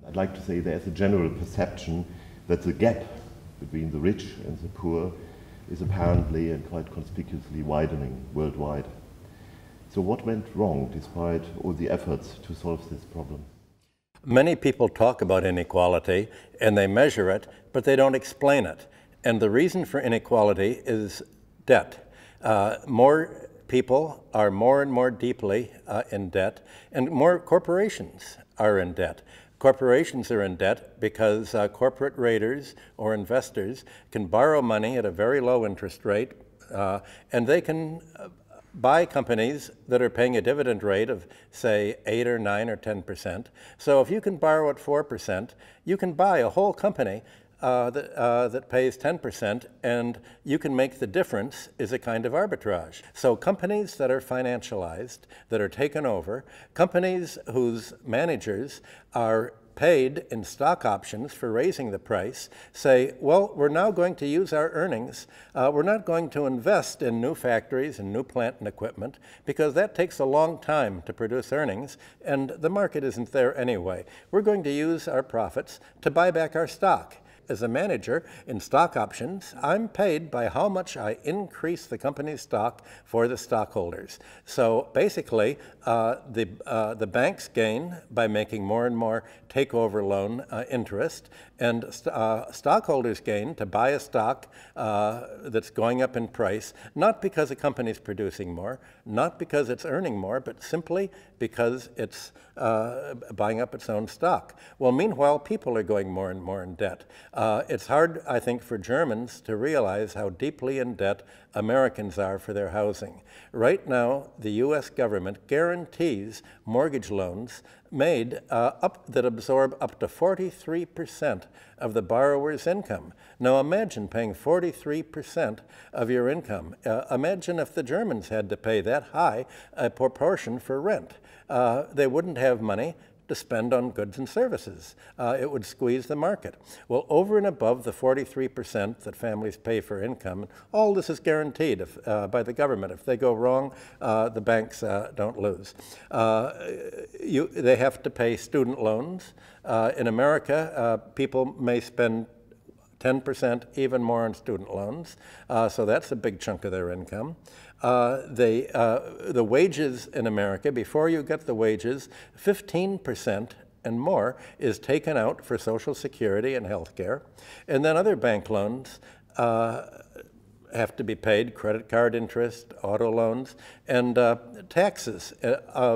I'd like to say there's a general perception that the gap between the rich and the poor is apparently and quite conspicuously widening worldwide. So what went wrong despite all the efforts to solve this problem? Many people talk about inequality and they measure it, but they don't explain it. And the reason for inequality is debt. More people are more and more deeply in debt, and more corporations are in debt. Corporations are in debt because corporate raiders or investors can borrow money at a very low interest rate, and they can buy companies that are paying a dividend rate of, say, 8 or 9 or 10%. So if you can borrow at 4%, you can buy a whole company that pays 10%, and you can make the difference is a kind of arbitrage. So companies that are financialized, that are taken over, companies whose managers are paid in stock options for raising the price, say, well, we're now going to use our earnings. We're not going to invest in new factories and new plant and equipment because that takes a long time to produce earnings and the market isn't there anyway. We're going to use our profits to buy back our stock. As a manager in stock options, I'm paid by how much I increase the company's stock for the stockholders. So basically, the banks gain by making more and more takeover loan interest, and stockholders gain to buy a stock that's going up in price, not because a company's producing more, not because it's earning more, but simply because it's buying up its own stock. Well, meanwhile, people are going more and more in debt. It's hard, I think, for Germans to realize how deeply in debt Americans are for their housing. Right now, the U.S. government guarantees mortgage loans made that absorb up to 43% of the borrower's income. Now imagine paying 43% of your income. Imagine if the Germans had to pay that high a proportion for rent. They wouldn't have money to spend on goods and services. It would squeeze the market. Well, over and above the 43% that families pay for income, all this is guaranteed by the government. If they go wrong, the banks don't lose. They have to pay student loans. In America, people may spend 10%, even more on student loans. So that's a big chunk of their income. The wages in America, before you get the wages, 15% and more is taken out for Social Security and health care. And then other bank loans have to be paid, credit card interest, auto loans, and taxes,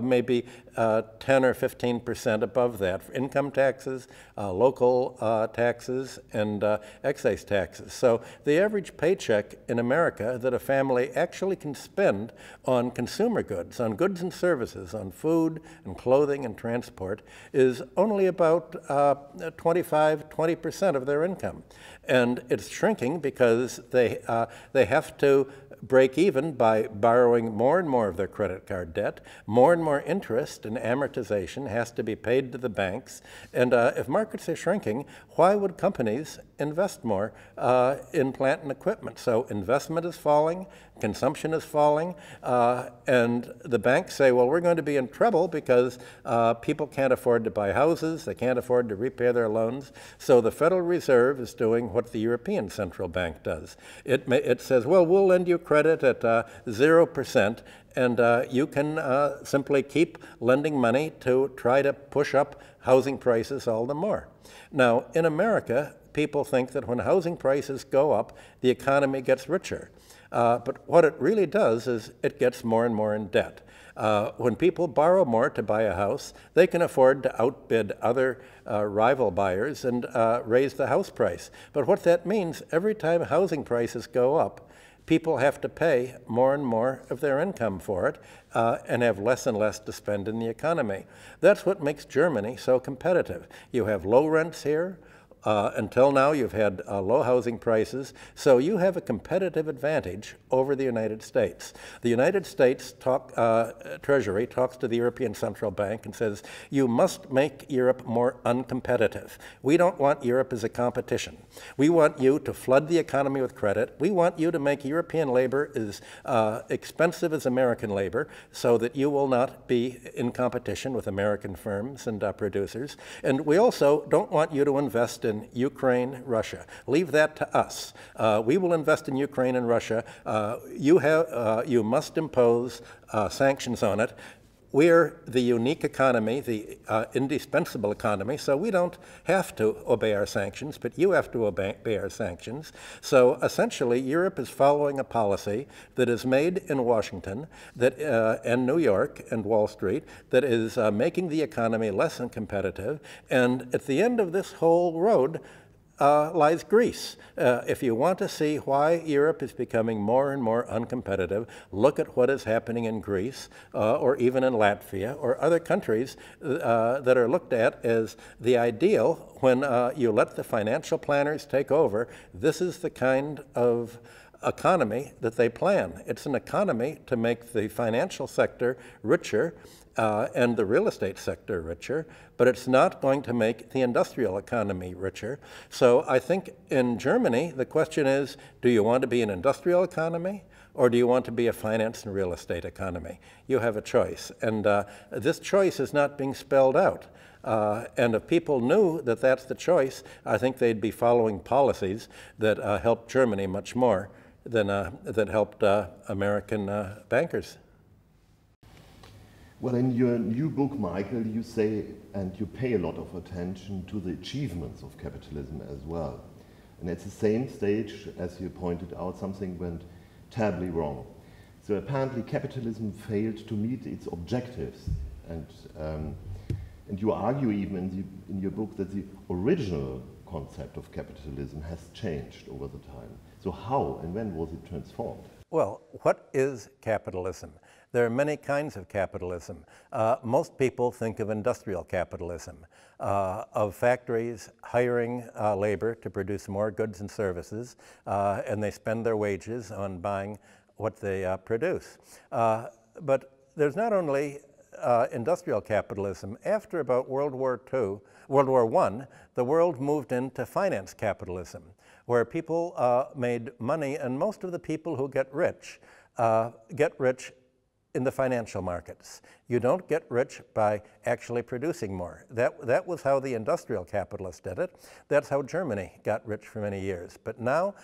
maybe 10 or 15% above that. Income taxes, local taxes, and excise taxes. So the average paycheck in America that a family actually can spend on consumer goods, on goods and services, on food and clothing and transport is only about 20% of their income. And it's shrinking because they have to break even by borrowing more and more of their credit card debt. More and more interest and amortization has to be paid to the banks. And if markets are shrinking, why would companies invest more in plant and equipment? So investment is falling, consumption is falling, and the banks say, well, we're going to be in trouble because people can't afford to buy houses, they can't afford to repay their loans. So the Federal Reserve is doing what the European Central Bank does. It says, well, we'll lend you credit at 0%, and you can simply keep lending money to try to push up housing prices all the more. Now, in America, people think that when housing prices go up, the economy gets richer. But what it really does is it gets more and more in debt. When people borrow more to buy a house, they can afford to outbid other rival buyers and raise the house price. But what that means, every time housing prices go up, people have to pay more and more of their income for it and have less and less to spend in the economy. That's what makes Germany so competitive. You have low rents here, Until now, you've had low housing prices, so you have a competitive advantage over the United States. The United States Treasury talks to the European Central Bank and says, you must make Europe more uncompetitive. We don't want Europe as a competition. We want you to flood the economy with credit. We want you to make European labor as expensive as American labor so that you will not be in competition with American firms and producers. And we also don't want you to invest in Ukraine, Russia. Leave that to us. We will invest in Ukraine and Russia. You must impose sanctions on it. We're the unique economy, the indispensable economy, so we don't have to obey our sanctions, but you have to obey our sanctions. So essentially, Europe is following a policy that is made in Washington and New York and Wall Street that is making the economy less than competitive. And at the end of this whole road, lies Greece. If you want to see why Europe is becoming more and more uncompetitive, look at what is happening in Greece or even in Latvia or other countries that are looked at as the ideal when you let the financial planners take over. This is the kind of economy that they plan. It's an economy to make the financial sector richer and the real estate sector richer, but it's not going to make the industrial economy richer. So I think in Germany, the question is, do you want to be an industrial economy or do you want to be a finance and real estate economy? You have a choice. And this choice is not being spelled out. And if people knew that that's the choice, I think they'd be following policies that help Germany much more than that helped American bankers. Well, in your new book, Michael, you say, and you pay a lot of attention to the achievements of capitalism as well. And at the same stage, as you pointed out, something went terribly wrong. So apparently capitalism failed to meet its objectives. And you argue even in your book that the original concept of capitalism has changed over the time. So how and when was it transformed? Well, what is capitalism? There are many kinds of capitalism. Most people think of industrial capitalism, of factories hiring labor to produce more goods and services, and they spend their wages on buying what they produce. But there's not only industrial capitalism. After about World War I, the world moved into finance capitalism, where people made money, and most of the people who get rich in the financial markets. You don't get rich by actually producing more. That was how the industrial capitalists did it. That's how Germany got rich for many years. But now,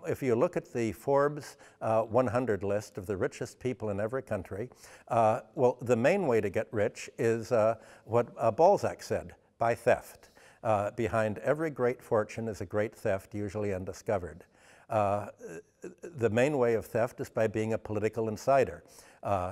if you look at the Forbes 100 list of the richest people in every country, well, the main way to get rich is what Balzac said, by theft. Behind every great fortune is a great theft, usually undiscovered. The main way of theft is by being a political insider.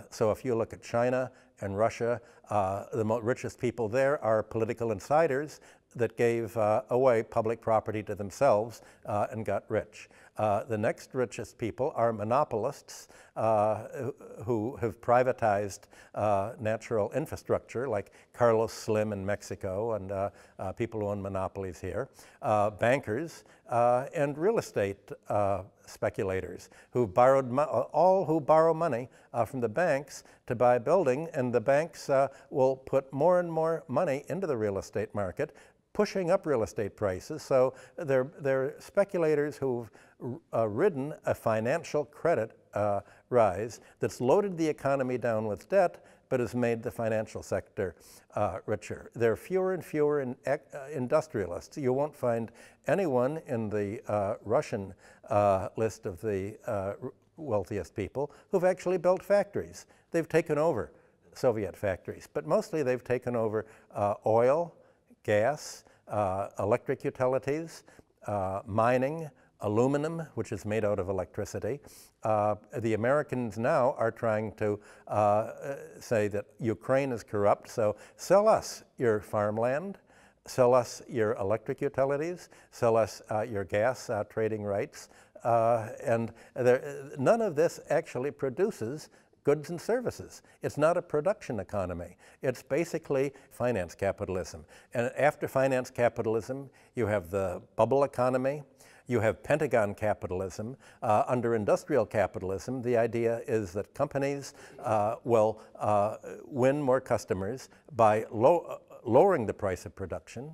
So if you look at China and Russia, the richest people there are political insiders that gave away public property to themselves and got rich. The next richest people are monopolists who have privatized natural infrastructure, like Carlos Slim in Mexico and people who own monopolies here, bankers, and real estate speculators who borrowed all who borrow money from the banks to buy a building, and the banks will put more and more money into the real estate market, pushing up real estate prices. So they're speculators who've ridden a financial credit rise that's loaded the economy down with debt, but has made the financial sector richer. There are fewer and fewer industrialists. You won't find anyone in the Russian list of the wealthiest people who've actually built factories. They've taken over Soviet factories, but mostly they've taken over oil, gas, electric utilities, mining, aluminum, which is made out of electricity. The Americans now are trying to say that Ukraine is corrupt, so sell us your farmland, sell us your electric utilities, sell us your gas trading rights, and none of this actually produces goods and services. It's not a production economy. It's basically finance capitalism. And after finance capitalism, you have the bubble economy, you have Pentagon capitalism. Under industrial capitalism, the idea is that companies will win more customers by lowering the price of production,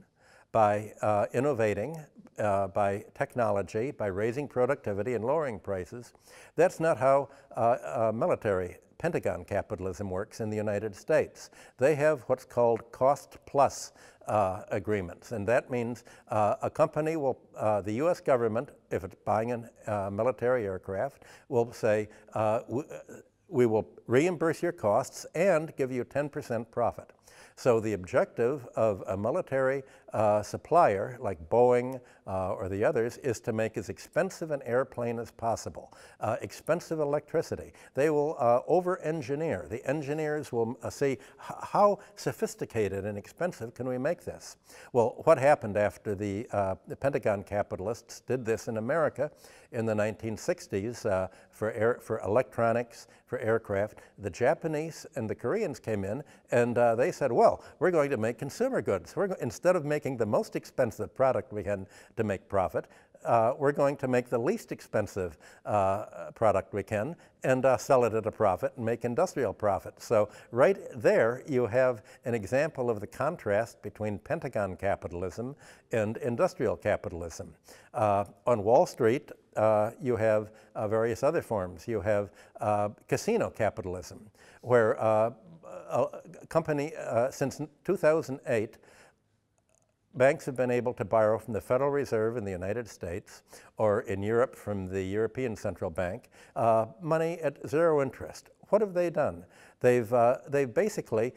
by innovating, by technology, by raising productivity and lowering prices. That's not how military Pentagon capitalism works in the United States. They have what's called cost-plus agreements, and that means a company will, the U.S. government, if it's buying a military aircraft, will say, we will reimburse your costs and give you 10% profit. So the objective of a military supplier like Boeing or the others is to make as expensive an airplane as possible, expensive electricity. They will over-engineer. The engineers will see how sophisticated and expensive can we make this. Well, what happened after the Pentagon capitalists did this in America in the 1960s for electronics, for aircraft? The Japanese and the Koreans came in and they said, well, we're going to make consumer goods. Instead of making the most expensive product we can to make profit, we're going to make the least expensive product we can and sell it at a profit and make industrial profit. So right there you have an example of the contrast between Pentagon capitalism and industrial capitalism. On Wall Street, you have various other forms. You have casino capitalism, where a company, since 2008, banks have been able to borrow from the Federal Reserve in the United States or in Europe from the European Central Bank money at zero interest. What have they done? They've basically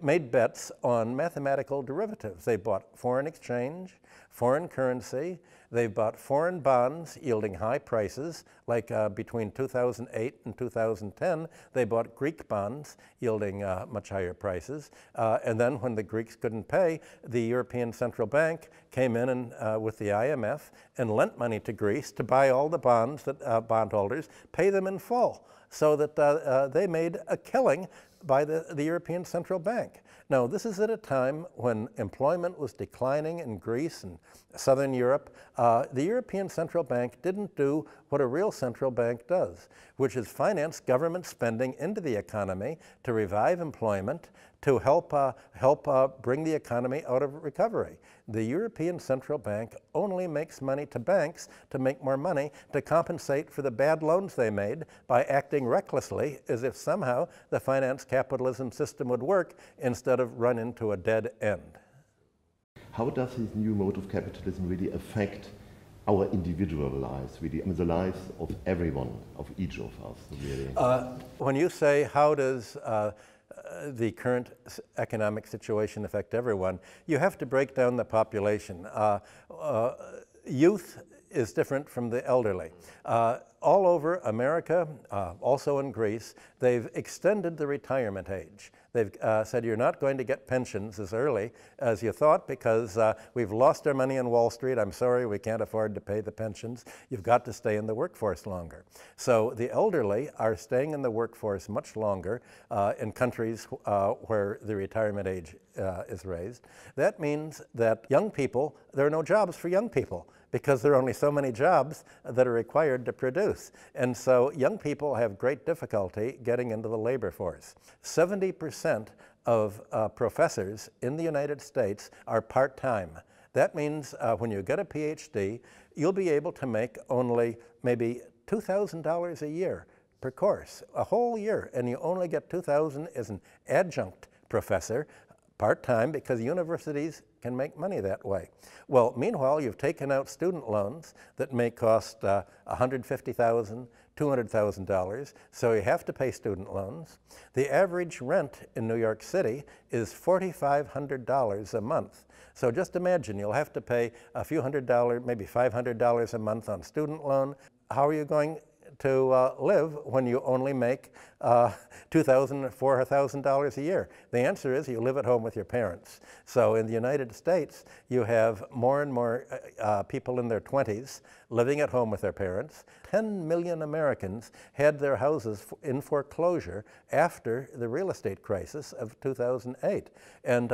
made bets on mathematical derivatives. They bought foreign exchange, foreign currency. They've bought foreign bonds yielding high prices, like between 2008 and 2010, they bought Greek bonds yielding much higher prices. And then when the Greeks couldn't pay, the European Central Bank came in and, with the IMF and lent money to Greece to buy all the bonds that bondholders pay them in full, so that they made a killing by the European Central Bank. Now, this is at a time when employment was declining in Greece and Southern Europe. The European Central Bank didn't do what a real central bank does, which is finance government spending into the economy to revive employment, to help bring the economy out of recovery. The European Central Bank only makes money to banks to make more money to compensate for the bad loans they made by acting recklessly as if somehow the finance capitalism system would work instead of run into a dead end. How does this new mode of capitalism really affect our individual lives, really? I mean, the lives of everyone, of each of us, really? When you say, how does the current economic situation affect everyone, you have to break down the population. Youth is different from the elderly. All over America, also in Greece, they've extended the retirement age. They've said you're not going to get pensions as early as you thought because we've lost our money on Wall Street. I'm sorry, we can't afford to pay the pensions. You've got to stay in the workforce longer. So the elderly are staying in the workforce much longer in countries where the retirement age is raised. That means that young people, there are no jobs for young people because there are only so many jobs that are required to produce. And so young people have great difficulty getting into the labor force. 70% of professors in the United States are part-time. That means when you get a PhD, you'll be able to make only maybe $2,000 a year per course, a whole year, and you only get $2,000 as an adjunct professor, part-time, because universities can make money that way. Well, meanwhile, you've taken out student loans that may cost $150,000, $200,000, so you have to pay student loans. The average rent in New York City is $4,500 a month. So just imagine, you'll have to pay a few $100, maybe $500 a month on student loan. How are you going to live when you only make $2,000 or $4,000 a year? The answer is you live at home with your parents. So in the United States, you have more and more people in their 20s living at home with their parents. 10 million Americans had their houses in foreclosure after the real estate crisis of 2008. And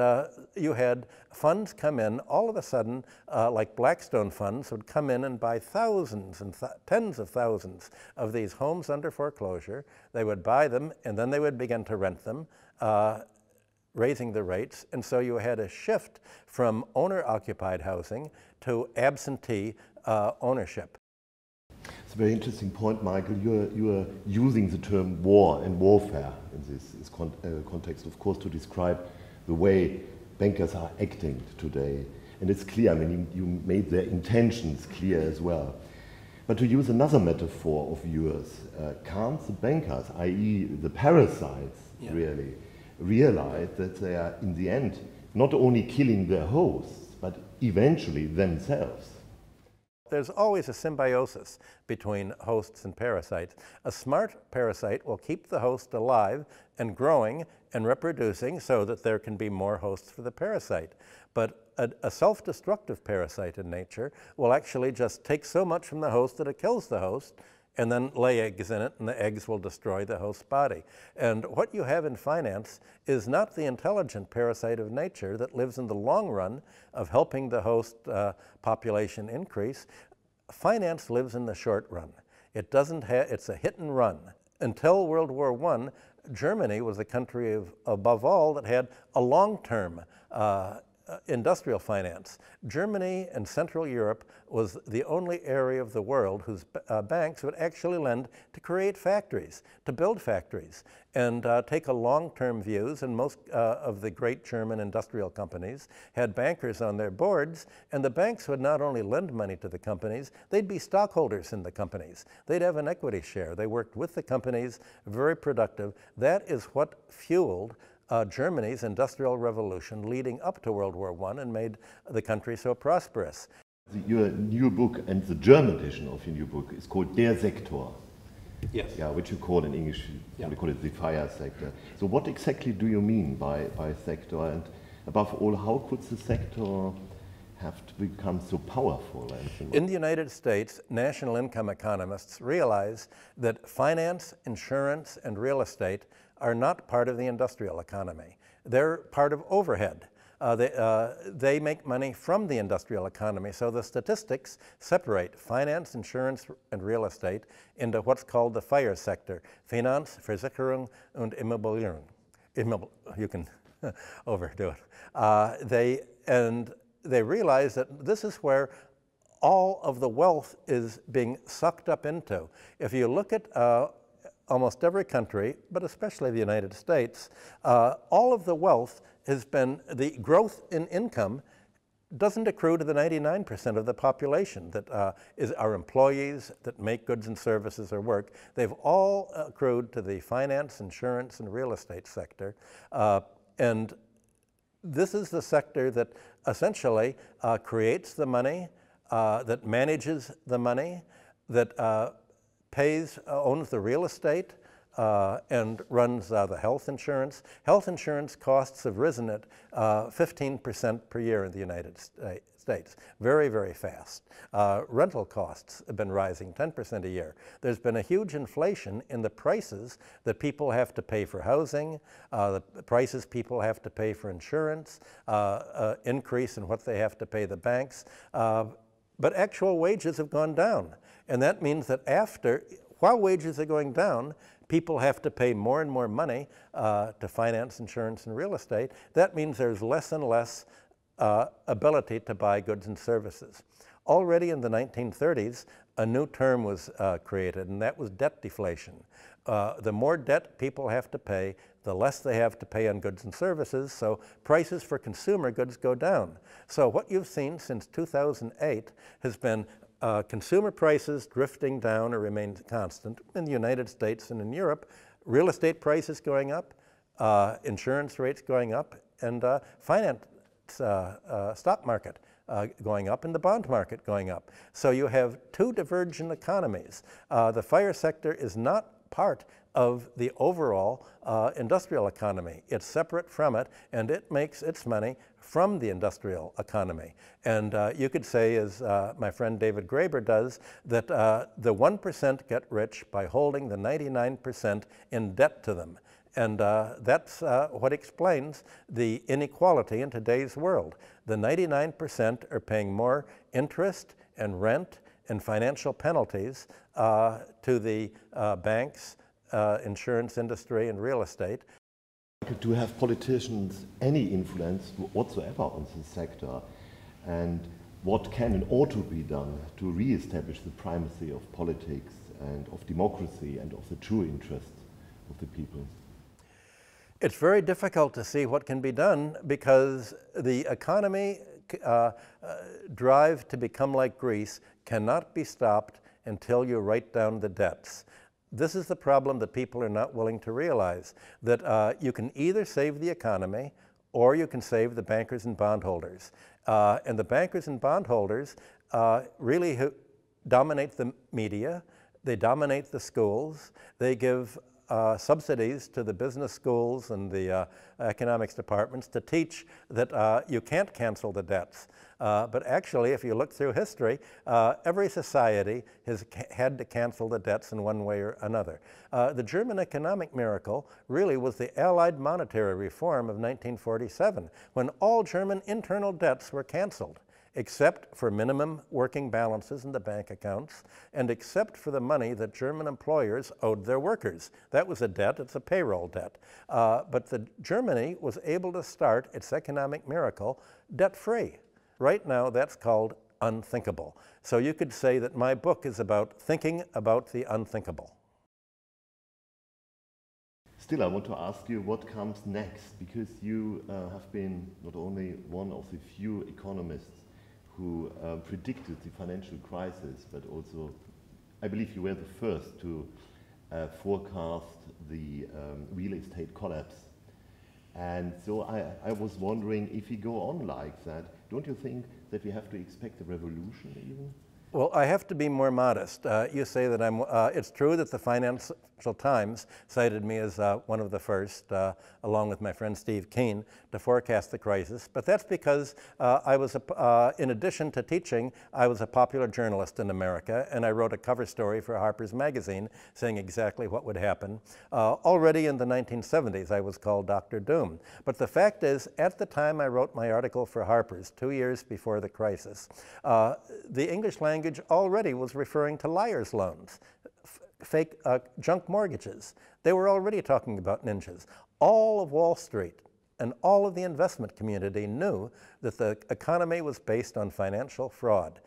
you had funds come in all of a sudden, like Blackstone funds would come in and buy thousands and tens of thousands of these homes under foreclosure. They would buy them and then they would begin to rent them, raising the rates. And so you had a shift from owner-occupied housing to absentee ownership. It's a very interesting point, Michael. You are using the term war and warfare in this context, of course, to describe the way bankers are acting today. And it's clear, I mean, you made their intentions clear as well. But to use another metaphor of yours, can't the bankers, i.e. the parasites, really realize that they are, in the end, not only killing their hosts, but eventually themselves? There's always a symbiosis between hosts and parasites. A smart parasite will keep the host alive and growing and reproducing so that there can be more hosts for the parasite. But a self-destructive parasite in nature will actually just take so much from the host that it kills the host and then lay eggs in it, and the eggs will destroy the host's body. And what you have in finance is not the intelligent parasite of nature that lives in the long run of helping the host population increase. Finance lives in the short run. It doesn't have, it's a hit and run. Until World War I, Germany was the country above all that had a long-term industrial finance. Germany and Central Europe was the only area of the world whose banks would actually lend to create factories, to build factories, and take a long-term views. And most of the great German industrial companies had bankers on their boards, and the banks would not only lend money to the companies, they'd be stockholders in the companies. They'd have an equity share. They worked with the companies, very productive. That is what fueled Germany's industrial revolution leading up to World War I and made the country so prosperous. Your new book, and the German edition of your new book, is called Der Sektor. Yes. Yeah, which you call in English, we call it the fire sector. So what exactly do you mean by sector? And above all, how could the sector have to become so powerful? In the United States, national income economists realize that finance, insurance, and real estate are not part of the industrial economy. They're part of overhead. They make money from the industrial economy, so the statistics separate finance, insurance, and real estate into what's called the fire sector: Finanz, Versicherung, und Immobilien. You can overdo it. They realize that this is where all of the wealth is being sucked up into. If you look at almost every country, but especially the United States, all of the wealth has been, the growth in income doesn't accrue to the 99% of the population that are employees that make goods and services or work. They've all accrued to the finance, insurance, and real estate sector. And this is the sector that essentially creates the money, that manages the money, that owns the real estate, and runs the health insurance. Health insurance costs have risen at 15% per year in the United States, very, very fast. Rental costs have been rising 10% a year. There's been a huge inflation in the prices that people have to pay for housing, the prices people have to pay for insurance, increase in what they have to pay the banks. But actual wages have gone down. And that means that while wages are going down, people have to pay more and more money to finance, insurance, and real estate. That means there's less and less ability to buy goods and services. Already in the 1930s, a new term was created, and that was debt deflation. The more debt people have to pay, the less they have to pay on goods and services, so prices for consumer goods go down. So what you've seen since 2008 has been consumer prices drifting down or remain constant in the United States and in Europe, real estate prices going up, insurance rates going up, and finance stock market going up, and the bond market going up. So you have two divergent economies. The fire sector is not part of the overall industrial economy. It's separate from it, and it makes its money from the industrial economy. And you could say, as my friend David Graeber does, that the 1% get rich by holding the 99% in debt to them. And that's what explains the inequality in today's world. The 99% are paying more interest and rent and financial penalties to the banks, insurance industry, and real estate. Do have politicians any influence whatsoever on this sector? And what can and ought to be done to re-establish the primacy of politics and of democracy and of the true interests of the people? It's very difficult to see what can be done because the economy drive to become like Greece cannot be stopped until you write down the debts. This is the problem that people are not willing to realize, that you can either save the economy or you can save the bankers and bondholders. And the bankers and bondholders really dominate the media, they dominate the schools, they give subsidies to the business schools and the economics departments to teach that you can't cancel the debts. But actually, if you look through history, every society has had to cancel the debts in one way or another. The German economic miracle really was the Allied monetary reform of 1947, when all German internal debts were canceled, except for minimum working balances in the bank accounts, and except for the money that German employers owed their workers. That was a debt, it's a payroll debt. But Germany was able to start its economic miracle debt-free. Right now, that's called unthinkable. So you could say that my book is about thinking about the unthinkable. Still, I want to ask you what comes next, because you have been not only one of the few economists who predicted the financial crisis, but also, I believe you were the first to forecast the real estate collapse. And so I was wondering, if we go on like that, don't you think that we have to expect a revolution even? Well, I have to be more modest. You say that it's true that the Financial Times cited me as one of the first, along with my friend Steve Keen, to forecast the crisis. But that's because I was, in addition to teaching, I was a popular journalist in America, and I wrote a cover story for Harper's Magazine saying exactly what would happen. Already in the 1970s, I was called Dr. Doom. But the fact is, at the time I wrote my article for Harper's, 2 years before the crisis, the English language already was referring to liar's loans, fake junk mortgages. They were already talking about ninjas. All of Wall Street and all of the investment community knew that the economy was based on financial fraud.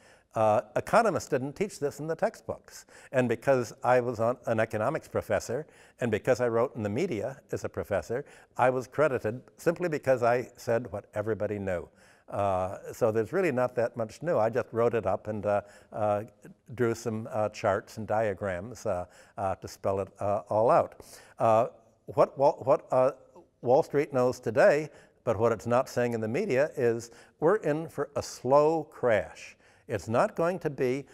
Economists didn't teach this in the textbooks. And because I was an economics professor, and because I wrote in the media as a professor, I was credited simply because I said what everybody knew. So there's really not that much new. I just wrote it up and drew some charts and diagrams to spell it all out. What Wall Street knows today, but what it's not saying in the media, is we're in for a slow crash. It's not going to be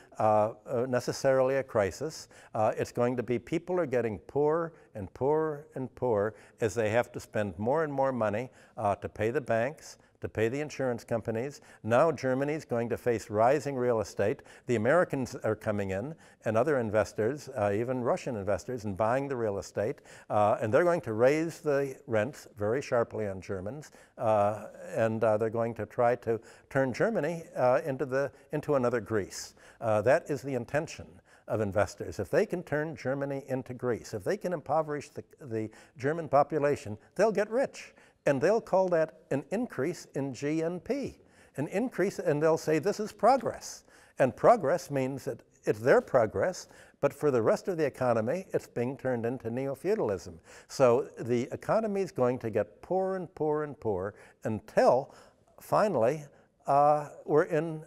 necessarily a crisis. It's going to be people are getting poorer and poorer and poorer as they have to spend more and more money to pay the banks, to pay the insurance companies. Now Germany's going to face rising real estate. The Americans are coming in, and other investors, even Russian investors, and buying the real estate. And they're going to raise the rents very sharply on Germans. And they're going to try to turn Germany into another Greece. That is the intention of investors. If they can turn Germany into Greece, if they can impoverish the German population, they'll get rich. And they'll call that an increase in GNP. An increase, and they'll say this is progress. And progress means that it's their progress, but for the rest of the economy, it's being turned into neo-feudalism. So the economy is going to get poorer and poorer and poorer until finally we're in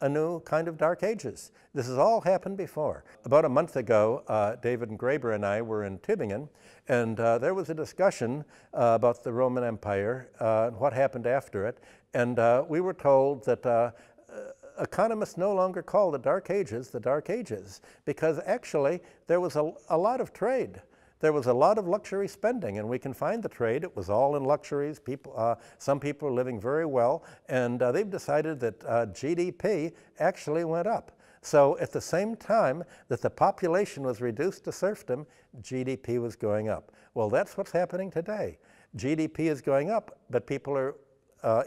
a new kind of dark ages. This has all happened before. About a month ago, David and Graeber and I were in Tübingen, and there was a discussion about the Roman Empire and what happened after it. And we were told that economists no longer call the Dark Ages, because actually there was a lot of trade. there was a lot of luxury spending, and we can find the trade. It was all in luxuries. Some people are living very well, and they've decided that GDP actually went up. So at the same time that the population was reduced to serfdom, GDP was going up. Well, that's what's happening today. GDP is going up, but people are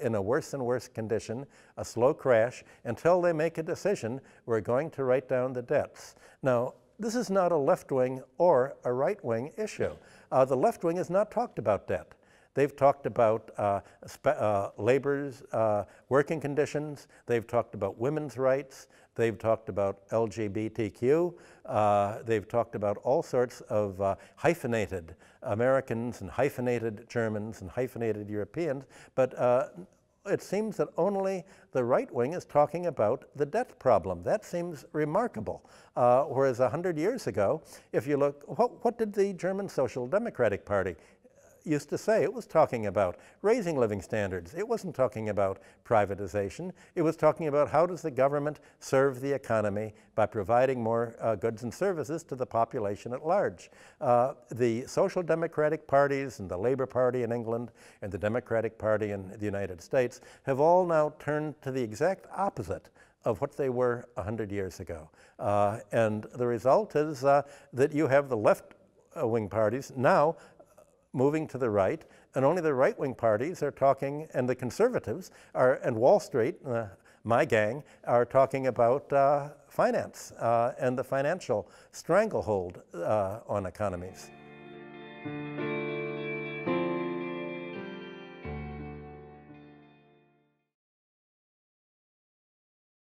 in a worse and worse condition, a slow crash, until they make a decision, we're going to write down the debts. Now, this is not a left-wing or a right-wing issue. The left wing has not talked about debt. They've talked about labor's working conditions. They've talked about women's rights. They've talked about LGBTQ. They've talked about all sorts of hyphenated Americans and hyphenated Germans and hyphenated Europeans. But it seems that only the right wing is talking about the debt problem. That seems remarkable. Whereas 100 years ago, if you look, what did the German Social Democratic Party used to say? It was talking about raising living standards. It wasn't talking about privatization. It was talking about how does the government serve the economy by providing more goods and services to the population at large. The Social Democratic parties and the Labour Party in England and the Democratic Party in the United States have all now turned to the exact opposite of what they were 100 years ago. And the result is that you have the left-wing parties now moving to the right, and only the right-wing parties are talking, and the conservatives are, and Wall Street, my gang, are talking about finance and the financial stranglehold on economies.